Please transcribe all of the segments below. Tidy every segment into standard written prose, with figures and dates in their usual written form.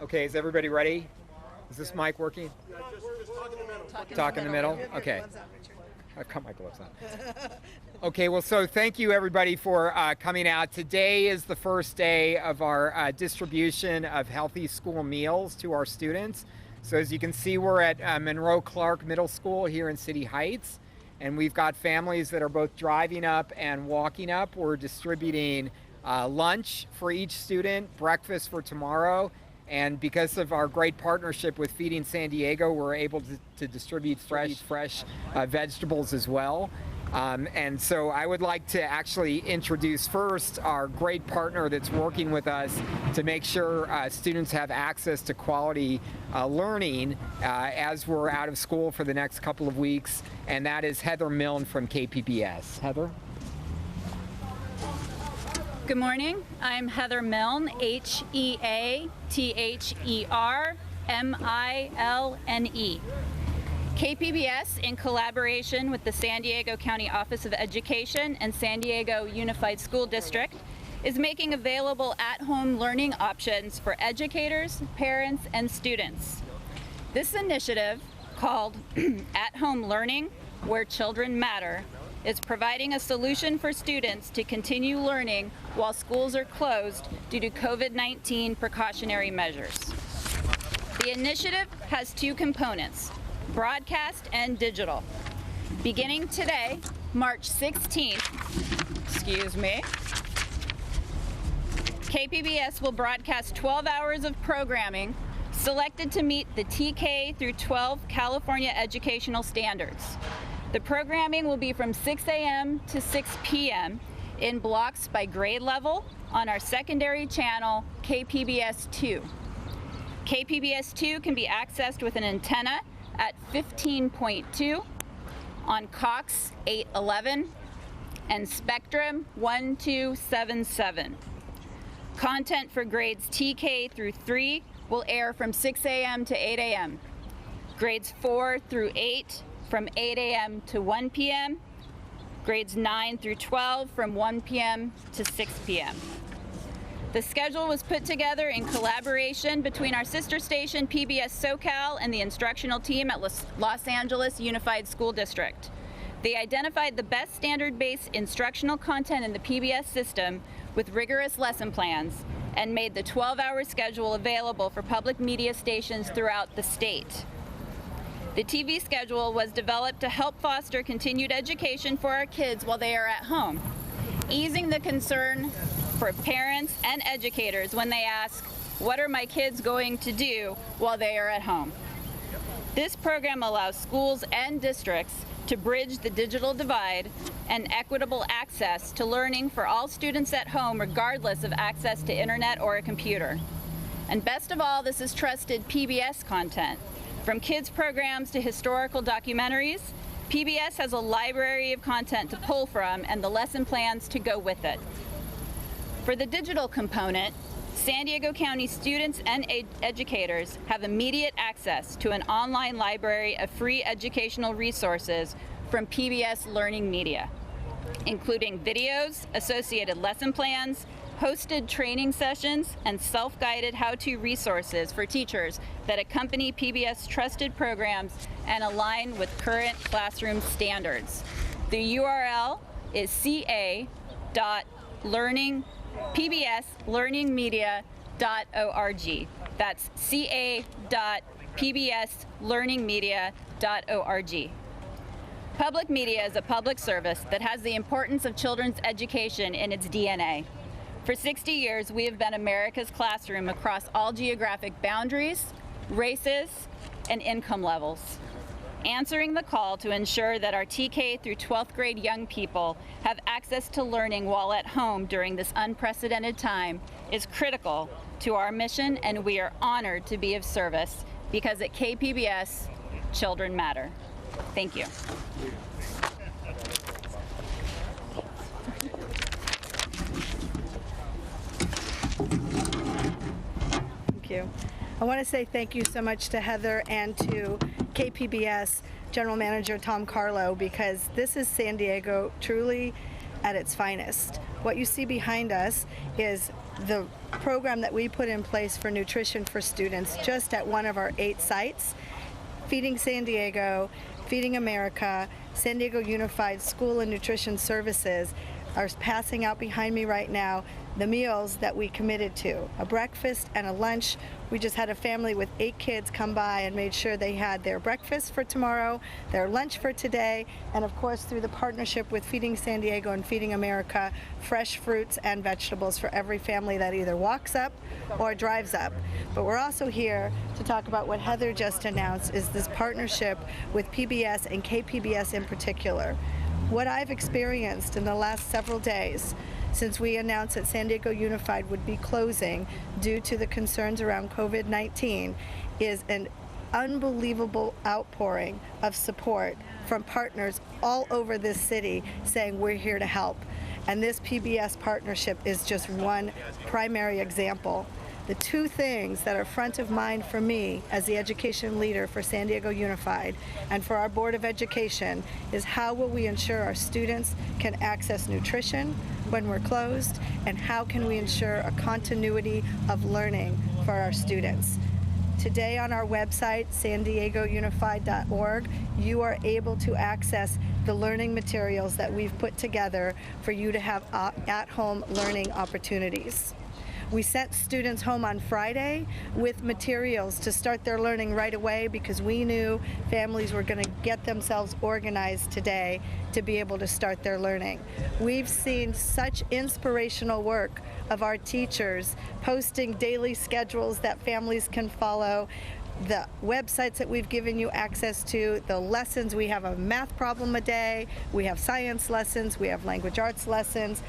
Okay, is everybody ready? Is this mic working? Talk in the middle? Okay. I've got my gloves on. Okay, well, so thank you everybody for coming out. Today is the first day of our distribution of healthy school meals to our students. So as you can see, we're at Monroe Clark Middle School here in City Heights, and we've got families that are both driving up and walking up. We're distributing lunch for each student, breakfast for tomorrow, and because of our great partnership with Feeding San Diego, we're able to distribute fresh vegetables as well. And so I would like to actually introduce first our great partner that's working with us to make sure students have access to quality learning as we're out of school for the next couple of weeks, and that is Heather Milne from KPBS. Heather? Good morning. I'm Heather Milne, Heathermilne. KPBS, in collaboration with the San Diego County Office of Education and San Diego Unified School District, is making available at-home learning options for educators, parents, and students. This initiative, called At-Home Learning, Where Children Matter, is providing a solution for students to continue learning while schools are closed due to COVID-19 precautionary measures. The initiative has two components: broadcast and digital. Beginning today, March 16th, KPBS will broadcast 12 hours of programming selected to meet the TK through 12 California educational standards. The programming will be from 6 a.m. to 6 p.m. in blocks by grade level on our secondary channel, KPBS 2. KPBS 2 can be accessed with an antenna at 15.2 on Cox 811 and Spectrum 1277. Content for grades TK through 3 will air from 6 a.m. to 8 a.m. Grades 4 through 8 from 8 a.m. to 1 p.m. Grades 9 through 12 from 1 p.m. to 6 p.m. The schedule was put together in collaboration between our sister station PBS SoCal and the instructional team at Los Angeles Unified School District. They identified the best standard-based instructional content in the PBS system with rigorous lesson plans and made the 12-hour schedule available for public media stations throughout the state. The TV schedule was developed to help foster continued education for our kids while they are at home, easing the concern for parents and educators when they ask, what are my kids going to do while they are at home? This program allows schools and districts to bridge the digital divide and equitable access to learning for all students at home, regardless of access to internet or a computer. And best of all, this is trusted PBS content. From kids programs to historical documentaries, PBS has a library of content to pull from and the lesson plans to go with it. For the digital component, San Diego County students and educators have immediate access to an online library of free educational resources from PBS Learning Media, including videos, associated lesson plans, hosted training sessions, and self-guided how-to resources for teachers that accompany PBS trusted programs and align with current classroom standards. The URL is ca.pbslearningmedia.org. That's ca.pbslearningmedia.org. Public media is a public service that has the importance of children's education in its DNA. For 60 years, we have been America's classroom across all geographic boundaries, races, and income levels. Answering the call to ensure that our TK through 12th grade young people have access to learning while at home during this unprecedented time is critical to our mission, and we are honored to be of service because at KPBS, children matter. Thank you. Thank you. I want to say thank you so much to Heather and to KPBS General Manager Tom Carlo, because this is San Diego truly at its finest. What you see behind us is the program that we put in place for nutrition for students just at one of our 8 sites, Feeding San Diego, Feeding America, San Diego Unified School and Nutrition Services are passing out behind me right now the meals that we committed to, a breakfast and a lunch. We just had a family with 8 kids come by and made sure they had their breakfast for tomorrow, their lunch for today, and of course through the partnership with Feeding San Diego and Feeding America, fresh fruits and vegetables for every family that either walks up or drives up. But we're also here to talk about what Heather just announced, is this partnership with PBS and KPBS in particular. What I've experienced in the last several days since we announced that San Diego Unified would be closing due to the concerns around COVID-19 is an unbelievable outpouring of support from partners all over this city saying we're here to help. And this PBS partnership is just one primary example. The 2 things that are front of mind for me as the education leader for San Diego Unified and for our Board of Education is how will we ensure our students can access nutrition when we're closed, and how can we ensure a continuity of learning for our students. Today on our website, sandiegounified.org, you are able to access the learning materials that we've put together for you to have at-home learning opportunities. We sent students home on Friday with materials to start their learning right away because we knew families were going to get themselves organized today to be able to start their learning. We've seen such inspirational work of our teachers posting daily schedules that families can follow, the websites that we've given you access to, the lessons. We have a math problem a day, we have science lessons, we have language arts lessons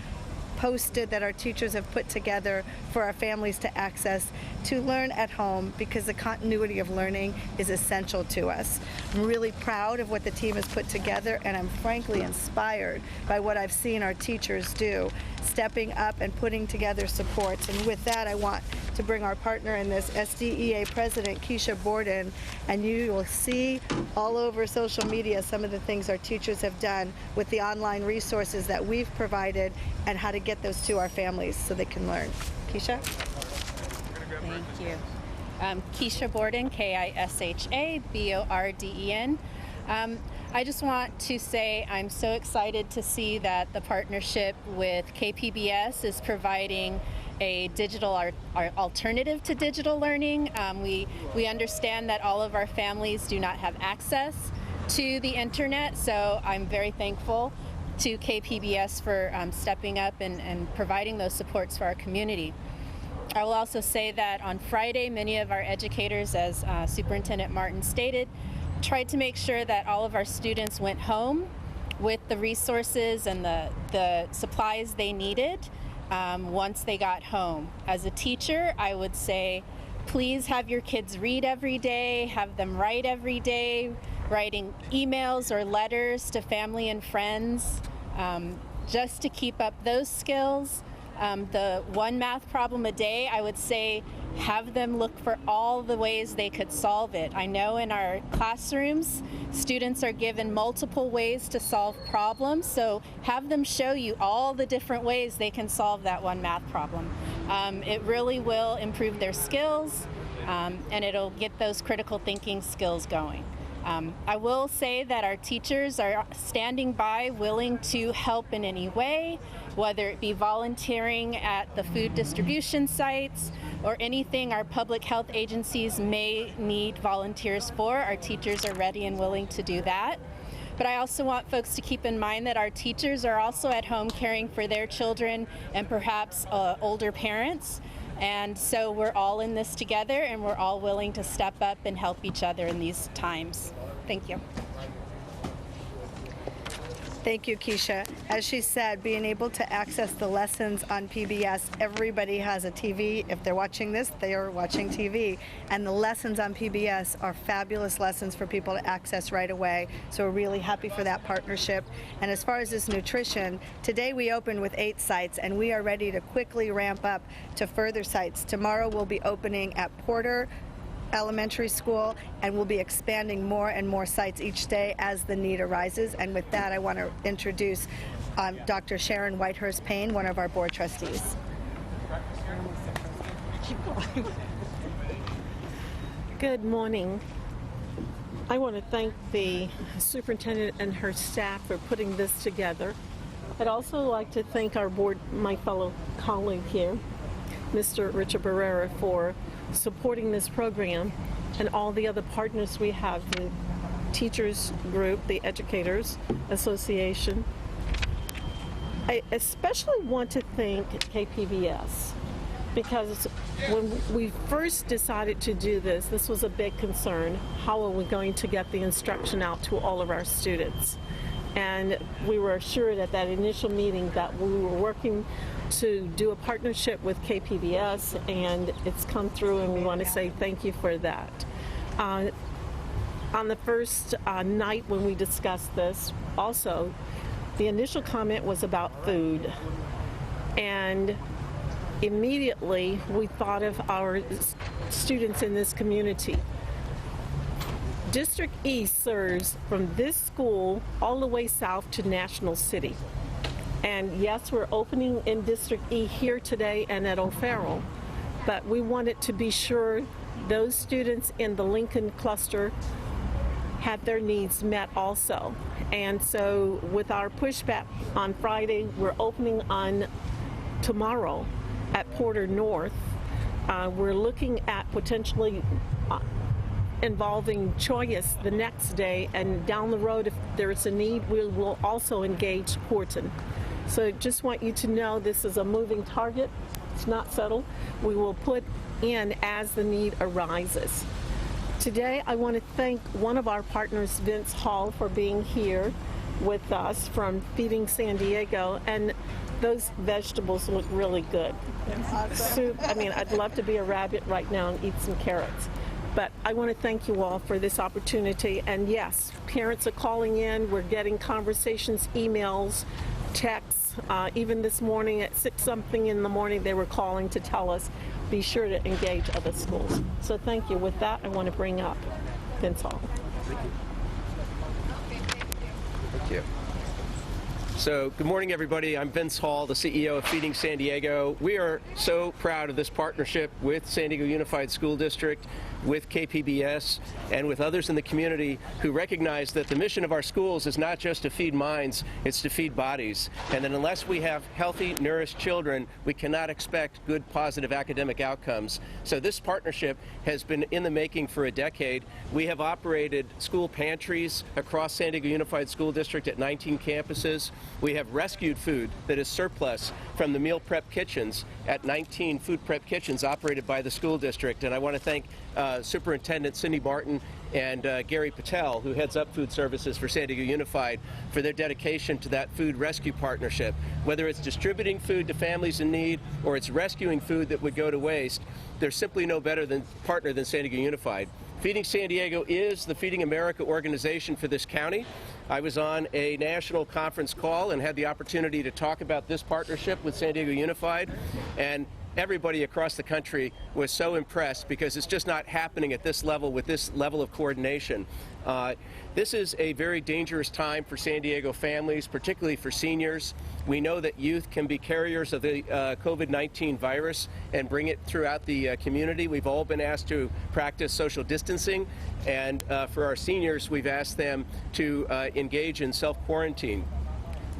posted that our teachers have put together for our families to access to learn at home, because the continuity of learning is essential to us. I'm really proud of what the team has put together, and I'm frankly inspired by what I've seen our teachers do, stepping up and putting together supports. And with that, I want to bring our partner in this, SDEA President Keisha Borden, and you will see all over social media some of the things our teachers have done with the online resources that we've provided and how to get those to our families so they can learn. Keisha? Thank you. Keisha Borden, Kisha Borden. I just want to say I'm so excited to see that the partnership with KPBS is providing a digital alternative to digital learning. We understand that all of our families do not have access to the internet, so I'm very thankful to KPBS for stepping up and providing those supports for our community. I will also say that on Friday, many of our educators, as Superintendent Marten stated, tried to make sure that all of our students went home with the resources and the supplies they needed once they got home. As a teacher, I would say, please have your kids read every day, have them write every day, writing emails or letters to family and friends, just to keep up those skills. The one math problem a day, I would say have them look for all the ways they could solve it. I know in our classrooms, students are given multiple ways to solve problems, so have them show you all the different ways they can solve that one math problem. It really will improve their skills, and it'll get those critical thinking skills going. I will say that our teachers are standing by, willing to help in any way, whether it be volunteering at the food distribution sites or anything our public health agencies may need volunteers for. Our teachers are ready and willing to do that. But I also want folks to keep in mind that our teachers are also at home caring for their children and perhaps older parents. And so we're all in this together, and we're all willing to step up and help each other in these times. Thank you. Thank you, Keisha. As she said, being able to access the lessons on PBS, everybody has a TV. If they're watching this, they are watching TV. And the lessons on PBS are fabulous lessons for people to access right away. So we're really happy for that partnership. And as far as this nutrition, today we opened with 8 sites, and we are ready to quickly ramp up to further sites. Tomorrow we'll be opening at Porter Elementary School, and we'll be expanding more and more sites each day as the need arises. And with that, I want to introduce Dr. Sharon Whitehurst Payne, one of our board trustees. Keep going. Good morning. I want to thank the superintendent and her staff for putting this together. I'd also like to thank our board, my fellow colleague here, Mr. Richard Barrera, for supporting this program, and all the other partners we have, the teachers group, the Educators Association. I especially want to thank KPBS, because when we first decided to do this, this was a big concern. How are we going to get the instruction out to all of our students? And we were assured at that initial meeting that we were working to do a partnership with KPBS, and it's come through, and we want to say thank you for that. On the first night when we discussed this, also, the initial comment was about food. And immediately we thought of our students in this community. District E serves from this school all the way south to National City. And yes, we're opening in District E here today and at O'Farrell, but we wanted to be sure those students in the Lincoln cluster had their needs met also. And so with our pushback on Friday, we're opening on tomorrow at Porter North. We're looking at potentially involving Choice the next day, and down the road, if there's a need, we will also engage Horton. So just want you to know this is a moving target. It's not settled. We will put in as the need arises. Today, I want to thank one of our partners, Vince Hall, for being here with us from Feeding San Diego, and those vegetables look really good. Soup, I mean, I'd love to be a rabbit right now and eat some carrots. But I want to thank you all for this opportunity. And yes, parents are calling in. We're getting conversations, emails, texts. Even this morning at 6-something in the morning, they were calling to tell us, be sure to engage other schools. So thank you. With that, I want to bring up Vince Hall. Thank you. Thank you. So good morning, everybody. I'm Vince Hall, the CEO of Feeding San Diego. We are so proud of this partnership with San Diego Unified School District, with KPBS, and with others in the community who recognize that the mission of our schools is not just to feed minds, it's to feed bodies. And that unless we have healthy, nourished children, we cannot expect good, positive academic outcomes. So this partnership has been in the making for a decade. We have operated school pantries across San Diego Unified School District at 19 campuses. We have rescued food that is surplus from the meal prep kitchens at 19 food prep kitchens operated by the school district. And I want to thank Superintendent Cindy Marten and Gary Patel, who heads up food services for San Diego Unified, for their dedication to that food rescue partnership. Whether it's distributing food to families in need or it's rescuing food that would go to waste, there's simply no better partner than San Diego Unified. Feeding San Diego is the Feeding America organization for this county. I was on a national conference call and had the opportunity to talk about this partnership with San Diego Unified, and everybody across the country was so impressed because it's just not happening at this level with this level of coordination. This is a very dangerous time for San Diego families, particularly for seniors. We know that youth can be carriers of the COVID-19 virus and bring it throughout the community. We've all been asked to practice social distancing, and for our seniors, we've asked them to engage in self-quarantine.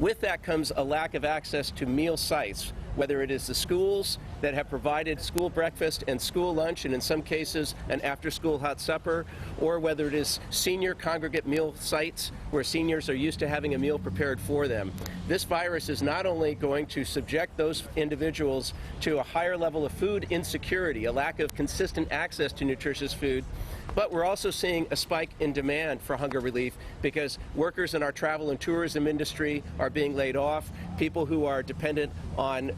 With that comes a lack of access to meal sites, whether it is the schools that have provided school breakfast and school lunch, and in some cases an after-school hot supper, or whether it is senior congregate meal sites where seniors are used to having a meal prepared for them. This virus is not only going to subject those individuals to a higher level of food insecurity, a lack of consistent access to nutritious food, but we're also seeing a spike in demand for hunger relief because workers in our travel and tourism industry are being laid off. People who are dependent on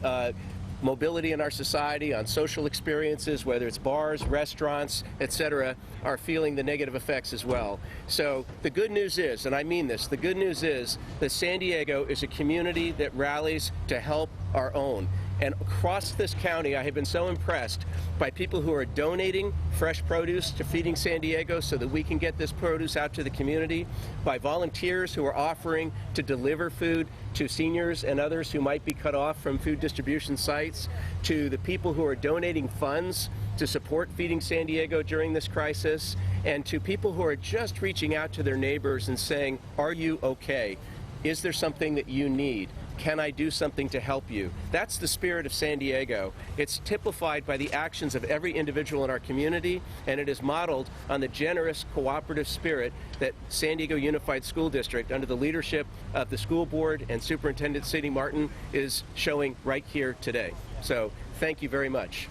mobility in our society, on social experiences, whether it's bars, restaurants, etc., are feeling the negative effects as well. So the good news is, and I mean this, the good news is that San Diego is a community that rallies to help our own. And across this county, I have been so impressed by people who are donating fresh produce to Feeding San Diego so that we can get this produce out to the community, by volunteers who are offering to deliver food to seniors and others who might be cut off from food distribution sites, to the people who are donating funds to support Feeding San Diego during this crisis, and to people who are just reaching out to their neighbors and saying, "Are you okay? Is there something that you need? Can I do something to help you?" That's the spirit of San Diego. It's typified by the actions of every individual in our community, and it is modeled on the generous, cooperative spirit that San Diego Unified School District, under the leadership of the school board and Superintendent Cindy Marten, is showing right here today. So thank you very much.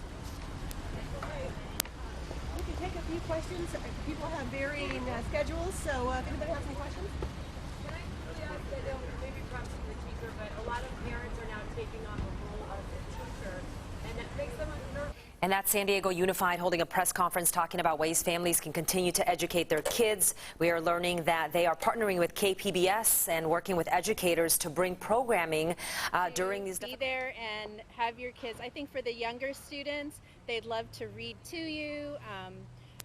We can take a few questions. People have varying schedules, so if anybody has some questions. Can I really ask, I know maybe perhaps to the teacher, but a lot of parents are now taking on the role of the teacher, and that makes them nervous. And that's San Diego Unified holding a press conference talking about ways families can continue to educate their kids. We are learning that they are partnering with KPBS and working with educators to bring programming during these. Be there and have your kids. I think for the younger students, they'd love to read to you.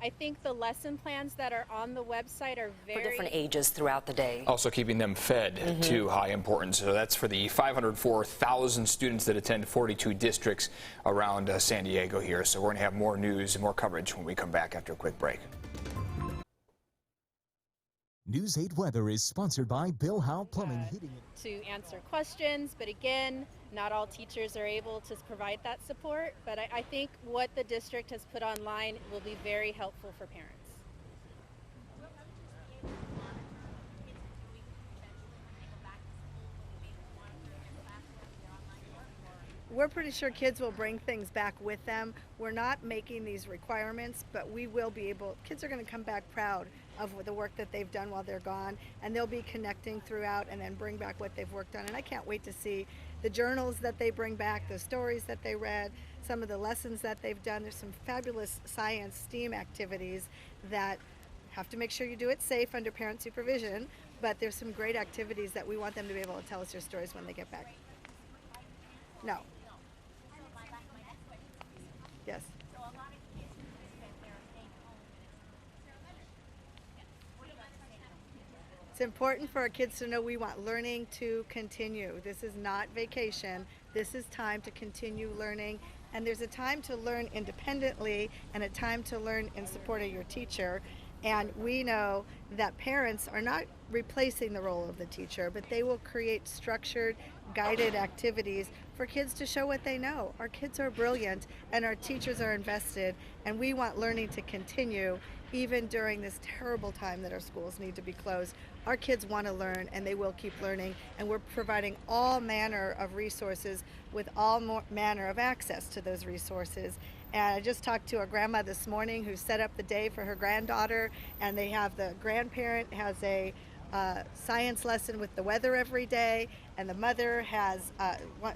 I think the lesson plans that are on the website are For different ages throughout the day. Also keeping them fed to high importance. So that's for the 504,000 students that attend 42 districts around San Diego here. So we're going to have more news and more coverage when we come back after a quick break. News 8 Weather is sponsored by Bill Howe Plumbing, Heating. To answer questions, but again, not all teachers are able to provide that support. But I think what the district has put online will be very helpful for parents. We're pretty sure kids will bring things back with them. We're not making these requirements, but we will be able, kids are going to come back proud of the work that they've done while they're gone, and they'll be connecting throughout and then bring back what they've worked on. And I can't wait to see the journals that they bring back, the stories that they read, some of the lessons that they've done. There's some fabulous science STEAM activities that have to make sure you do it safe under parent supervision, but there's some great activities that we want them to be able to tell us their stories when they get back. No. Yes. It's important for our kids to know we want learning to continue. This is not vacation. This is time to continue learning. And there's a time to learn independently and a time to learn in support of your teacher. And we know that parents are not replacing the role of the teacher, but they will create structured, guided activities for kids to show what they know. Our kids are brilliant and our teachers are invested, and we want learning to continue even during this terrible time that our schools need to be closed. Our kids want to learn and they will keep learning, and we're providing all manner of resources with all manner of access to those resources. And I just talked to a grandma this morning who set up the day for her granddaughter, and they have the grandparent has a science lesson with the weather every day, and the mother has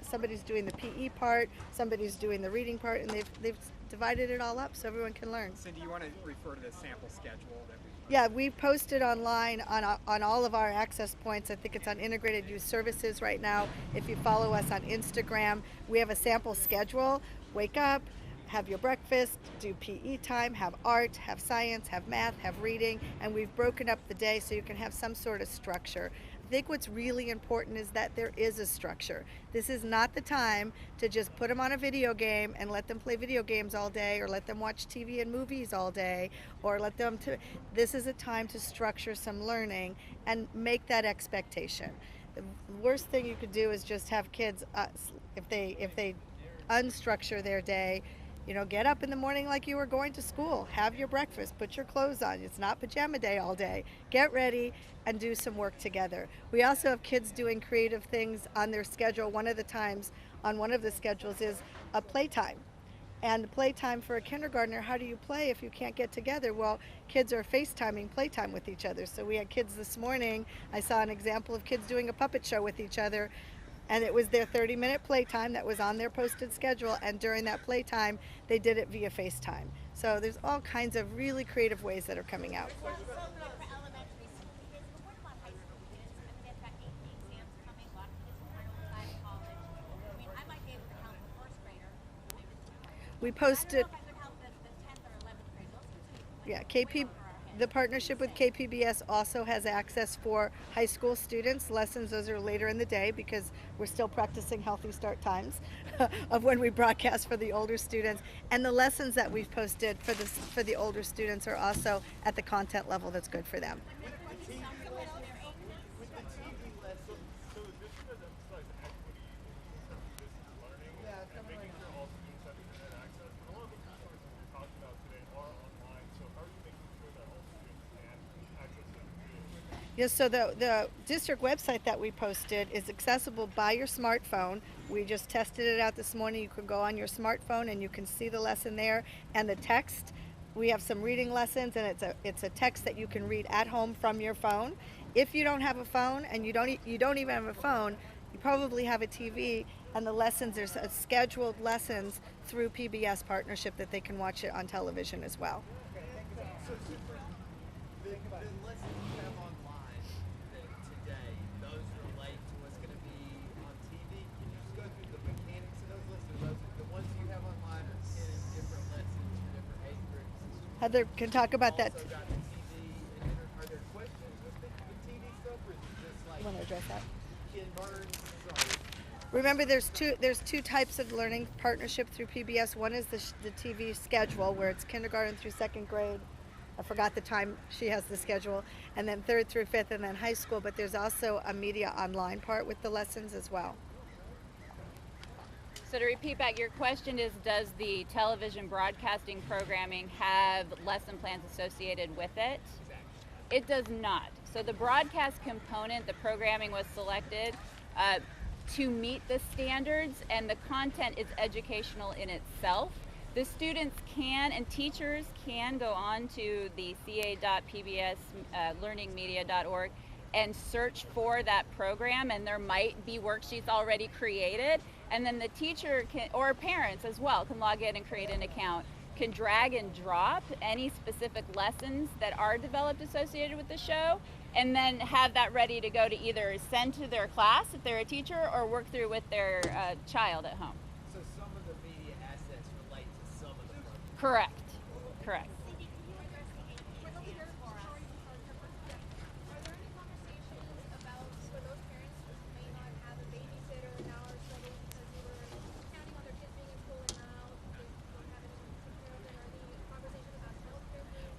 somebody's doing the PE part, somebody's doing the reading part, and they've divided it all up so everyone can learn. Cindy, you want to refer to the sample schedule that Yeah, we posted online on all of our access points. I think it's on Integrated Youth Services right now. If you follow us on Instagram, we have a sample schedule. Wake up, have your breakfast, do PE time, have art, have science, have math, have reading, and we've broken up the day so you can have some sort of structure. I think what's really important is that there is a structure. This is not the time to just put them on a video game and let them play video games all day, or let them watch TV and movies all day, or let them this is a time to structure some learning and make that expectation. The worst thing you could do is just have kids, if they unstructure their day, get up in the morning like you were going to school, have your breakfast, put your clothes on. It's not pajama day all day. Get ready and do some work together. We also have kids doing creative things on their schedule. One of the times on one of the schedules is a playtime. And the playtime for a kindergartner, how do you play if you can't get together? Well, kids are FaceTiming playtime with each other. So we had kids this morning. I saw an example of kids doing a puppet show with each other. And it was their 30-minute playtime that was on their posted schedule, and during that playtime, they did it via FaceTime. So there's all kinds of really creative ways that are coming out. We posted. Yeah, the partnership with KPBS also has access for high school students. Lessons, those are later in the day because we're still practicing healthy start times of when we broadcast for the older students. And the lessons that we've posted for the older students are also at the content level that's good for them. Yes, so the district website that we posted is accessible by your smartphone. We just tested it out this morning. You can go on your smartphone and you can see the lesson there and the text. We have some reading lessons, and it's a text that you can read at home from your phone. If you don't have a phone, and you don't even have a phone, you probably have a TV, and the lessons, there's scheduled lessons through PBS partnership that they can watch it on television as well. Heather can talk about that. Are there questions with the TV stuff, or is it just like You want to address that? Ken Burns? Remember, there's two types of learning partnership through PBS. One is the TV schedule, where it's kindergarten through second grade. I forgot the time she has the schedule, and then third through fifth, and then high school. But there's also a media online part with the lessons as well. So to repeat back, your question is, does the television broadcasting programming have lesson plans associated with it? It does not. So the broadcast component, the programming was selected to meet the standards, and the content is educational in itself. The students can, and teachers can, go on to the ca.pbslearningmedia.org and search for that program, and there might be worksheets already created. And then the teacher can, or parents as well, can log in and create an account, can drag and drop any specific lessons that are developed associated with the show, and then have that ready to go to either send to their class if they're a teacher, or work through with their child at home. So some of the media assets relate to some of the programs. Correct. Correct.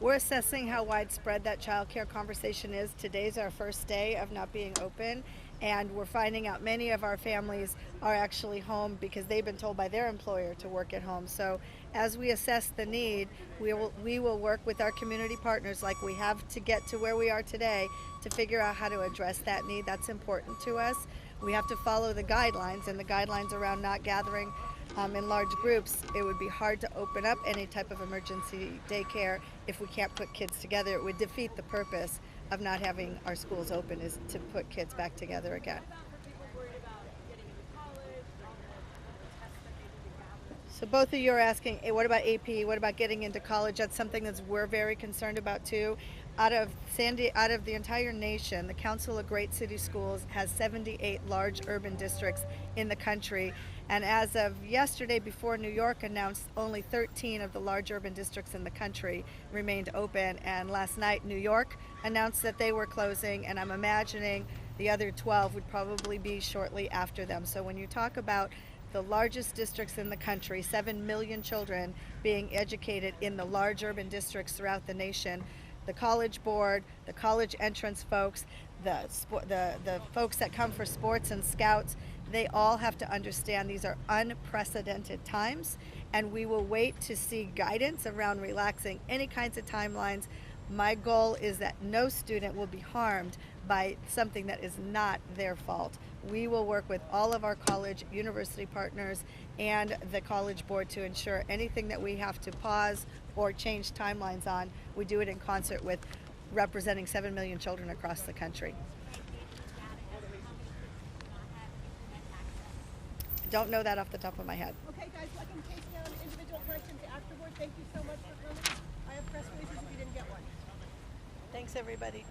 We're assessing how widespread that child care conversation is. Today's our first day of not being open, and we're finding out many of our families are actually home because they've been told by their employer to work at home. So as we assess the need, we will work with our community partners like we have to get to where we are today to figure out how to address that need. That's important to us. We have to follow the guidelines, and the guidelines around not gathering in large groups. It would be hard to open up any type of emergency daycare if we can't put kids together. It would defeat the purpose of not having our schools open, is to put kids back together again. So both of you are asking, hey, what about AP? What about getting into college? That's something that we're very concerned about too. Out of the entire nation, the Council of Great City Schools has 78 large urban districts in the country. And as of yesterday, before New York announced, only 13 of the large urban districts in the country remained open. And last night, New York announced that they were closing, and I'm imagining the other 12 would probably be shortly after them. So when you talk about the largest districts in the country, 7 million children being educated in the large urban districts throughout the nation, the College Board, the college entrance folks, the folks that come for sports and scouts, they all have to understand these are unprecedented times, and we will wait to see guidance around relaxing any kinds of timelines. My goal is that no student will be harmed by something that is not their fault. We will work with all of our college university partners and the College Board to ensure anything that we have to pause or change timelines on, we do it in concert with representing 7 million children across the country. Don't know that off the top of my head. Okay, guys, I can take down individual questions afterward. Thank you so much for coming. I have press releases if you didn't get one. Thanks, everybody.